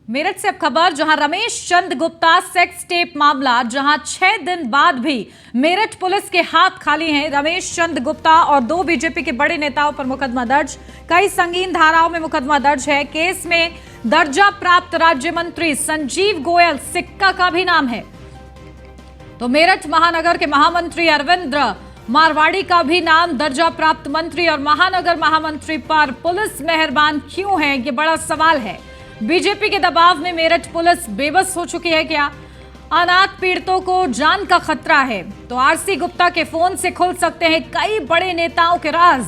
मेरठ से अब खबर, जहां रमेश चंद गुप्ता सेक्स टेप मामला, जहां 6 दिन बाद भी मेरठ पुलिस के हाथ खाली हैं। रमेश चंद गुप्ता और 2 बीजेपी के बड़े नेताओं पर मुकदमा दर्ज, कई संगीन धाराओं में मुकदमा दर्ज है। केस में दर्जा प्राप्त राज्य मंत्री संजीव गोयल सिक्का का भी नाम है। तो मेरठ महानगर के महामंत्री अरविंद मारवाड़ी का भी नाम दर्जा प्राप्त मंत्री और महानगर महामंत्री पर पुलिस मेहरबान क्यों है, ये बड़ा सवाल है। बीजेपी के दबाव में मेरठ पुलिस बेबस हो चुकी है क्या? अनाथ पीड़ितों को जान का खतरा है, तो आरसी गुप्ता के फोन से खुल सकते हैं कई बड़े नेताओं के राज।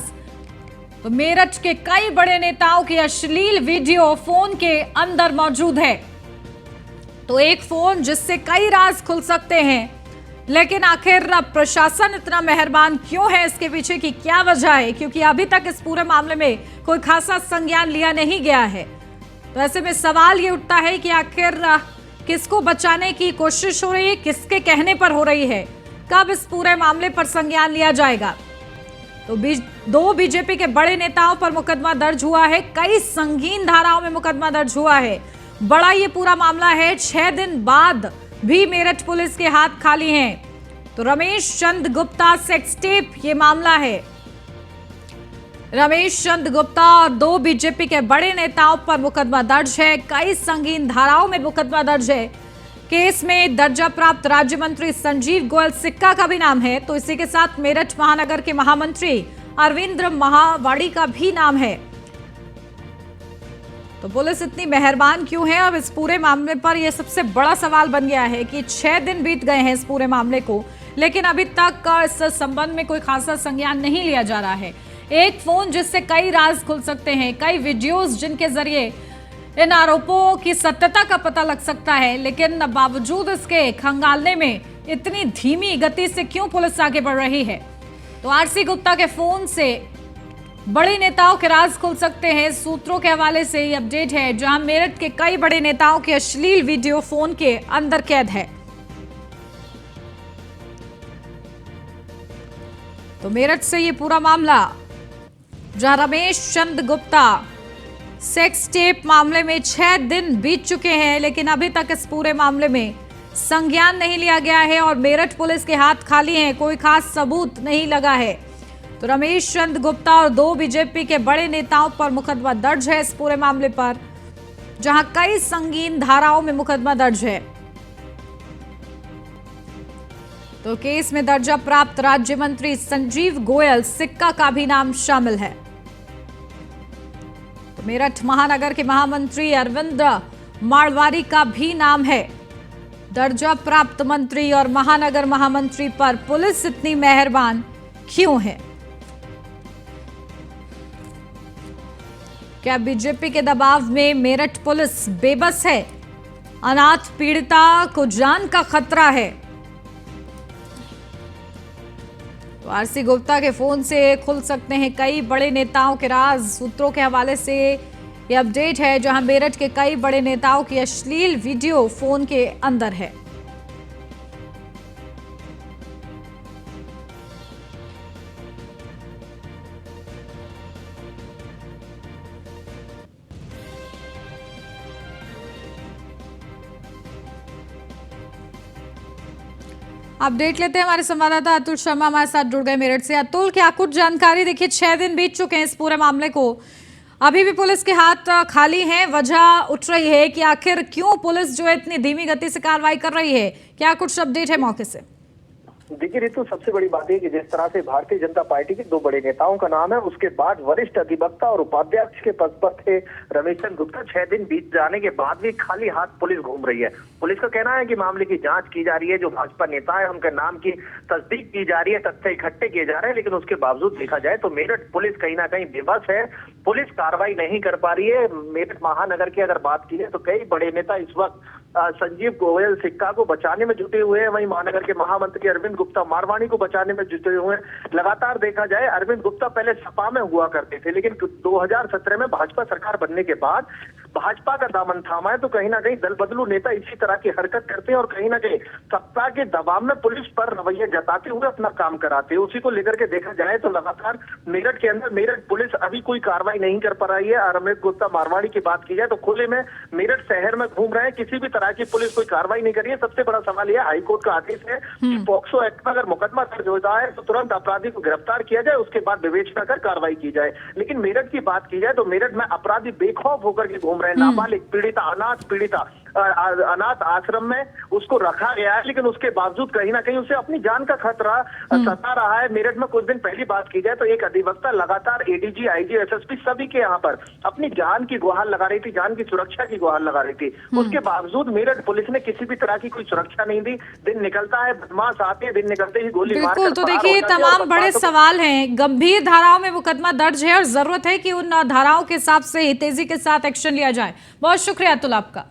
तो मेरठ के कई बड़े नेताओं की अश्लील वीडियो फोन के अंदर मौजूद है। तो एक फोन जिससे कई राज खुल सकते हैं, लेकिन आखिर प्रशासन इतना मेहरबान क्यों है, इसके पीछे की क्या वजह है? क्योंकि अभी तक इस पूरे मामले में कोई खासा संज्ञान लिया नहीं गया है। तो ऐसे में सवाल ये उठता है कि आखिर किसको बचाने की कोशिश हो रही है, किसके कहने पर हो रही है, कब इस पूरे मामले पर संज्ञान लिया जाएगा? तो 2 बीजेपी के बड़े नेताओं पर मुकदमा दर्ज हुआ है, कई संगीन धाराओं में मुकदमा दर्ज हुआ है। बड़ा ये पूरा मामला है, 6 दिन बाद भी मेरठ पुलिस के हाथ खाली हैं। तो रमेश चंद गुप्ता सेक्स टेप ये मामला है। रमेश चंद गुप्ता और 2 बीजेपी के बड़े नेताओं पर मुकदमा दर्ज है, कई संगीन धाराओं में मुकदमा दर्ज है। केस में दर्जा प्राप्त राज्य मंत्री संजीव गोयल सिक्का का भी नाम है। तो इसी के साथ मेरठ महानगर के महामंत्री अरविंद मारवाड़ी का भी नाम है। तो पुलिस इतनी मेहरबान क्यों है? अब इस पूरे मामले पर यह सबसे बड़ा सवाल बन गया है कि 6 दिन बीत गए हैं इस पूरे मामले को, लेकिन अभी तक इस संबंध में कोई खासा संज्ञान नहीं लिया जा रहा है। एक फोन जिससे कई राज खुल सकते हैं, कई वीडियोस जिनके जरिए इन आरोपों की सत्यता का पता लग सकता है, लेकिन बावजूद इसके खंगालने में इतनी धीमी गति से क्यों पुलिस आगे बढ़ रही है? तो आरसी गुप्ता के फोन से बड़े नेताओं के राज खुल सकते हैं। सूत्रों के हवाले से ये अपडेट है, जहां मेरठ के कई बड़े नेताओं के अश्लील वीडियो फोन के अंदर कैद है। तो मेरठ से ये पूरा मामला, जहां रमेश चंद गुप्ता सेक्स टेप मामले में 6 दिन बीत चुके हैं, लेकिन अभी तक इस पूरे मामले में संज्ञान नहीं लिया गया है और मेरठ पुलिस के हाथ खाली हैं, कोई खास सबूत नहीं लगा है। तो रमेश चंद गुप्ता और 2 बीजेपी के बड़े नेताओं पर मुकदमा दर्ज है इस पूरे मामले पर, जहां कई संगीन धाराओं में मुकदमा दर्ज है। तो केस में दर्जा प्राप्त राज्य मंत्री संजीव गोयल सिक्का का भी नाम शामिल है। तो मेरठ महानगर के महामंत्री अरविंद मारवाड़ी का भी नाम है। दर्जा प्राप्त मंत्री और महानगर महामंत्री पर पुलिस इतनी मेहरबान क्यों है? क्या बीजेपी के दबाव में मेरठ पुलिस बेबस है? अनाथ पीड़िता को जान का खतरा है। तो आरसी गुप्ता के फोन से खुल सकते हैं कई बड़े नेताओं के राज। सूत्रों के हवाले से ये अपडेट है, जहां मेरठ के कई बड़े नेताओं की अश्लील वीडियो फोन के अंदर है। अपडेट लेते हैं, हमारे संवाददाता अतुल शर्मा हमारे साथ जुड़ गए मेरठ से। अतुल, क्या कुछ जानकारी? देखिए 6 दिन बीत चुके हैं इस पूरे मामले को, अभी भी पुलिस के हाथ खाली हैं। वजह उठ रही है कि आखिर क्यों पुलिस जो है इतनी धीमी गति से कार्रवाई कर रही है? क्या कुछ अपडेट है मौके से? देखिए रितु, सबसे बड़ी बात है कि जिस तरह से भारतीय जनता पार्टी के 2 बड़े नेताओं का नाम है, उसके बाद वरिष्ठ अधिवक्ता और उपाध्यक्ष के पद पर थे रमेश चंद गुप्ता। 6 दिन बीत जाने के बाद भी खाली हाथ पुलिस घूम रही है। पुलिस का कहना है कि मामले की जांच की जा रही है, जो भाजपा नेता है उनके नाम की तस्दीक की जा रही है, तथ्य इकट्ठे किए जा रहे हैं, लेकिन उसके बावजूद देखा जाए तो मेरठ पुलिस कहीं ना कहीं बेबस है। पुलिस कार्रवाई नहीं कर पा रही है। मेरठ महानगर की अगर बात की है तो कई बड़े नेता इस वक्त संजीव गोयल सिक्का को बचाने में जुटे हुए हैं, वहीं महानगर के महामंत्री अरविंद गुप्ता मारवाड़ी को बचाने में जुटे हुए हैं। लगातार देखा जाए, अरविंद गुप्ता पहले सपा में हुआ करते थे, लेकिन 2017 में भाजपा सरकार बनने के बाद भाजपा का दामन थामा है, तो कहीं ना कहीं दल बदलू नेता इसी तरह की हरकत करते हैं और कहीं ना कहीं सत्ता के दबाव में पुलिस पर रवैया जताते हुए अपना काम कराते हैं। उसी को लेकर के देखा जाए तो लगातार मेरठ के अंदर मेरठ पुलिस अभी कोई कार्रवाई नहीं कर पा रही है। रमेश गुप्ता मारवाड़ी की बात की जाए तो खुले में मेरठ शहर में घूम रहे हैं, किसी भी तरह की पुलिस कोई कार्रवाई नहीं कर रही है। सबसे बड़ा सवाल यह हाईकोर्ट का आदेश है कि पॉक्सो एक्ट में अगर मुकदमा दर्ज होता है तो तुरंत अपराधी को गिरफ्तार किया जाए, उसके बाद विवेचना कर कार्रवाई की जाए। लेकिन मेरठ की बात की जाए तो मेरठ में अपराधी बेखौफ होकर के घूम रहे हैं। नाबालिग पीड़िता, अनाथ पीड़िता अनाथ आश्रम में उसको रखा गया है, लेकिन उसके बावजूद कहीं ना कहीं उसे अपनी जान का खतरा सता रहा है। मेरठ में कुछ दिन पहली बात की जाए तो एक अधिवक्ता लगातार एडीजी, आईजी, एसएसपी सभी के यहाँ पर अपनी जान की गुहार लगा रही थी, जान की सुरक्षा की गुहार लगा रही थी। उसके बावजूद मेरठ पुलिस ने किसी भी तरह की कोई सुरक्षा नहीं दी। दिन निकलता है, बदमाश आते हैं, दिन निकलते ही गोली मार बिल्कुल। तो देखिए, ये तमाम बड़े सवाल हैं, गंभीर धाराओं में मुकदमा दर्ज है और जरूरत है कि उन धाराओं के हिसाब से तेजी के साथ एक्शन लिया जाए। बहुत शुक्रिया अतुल आपका।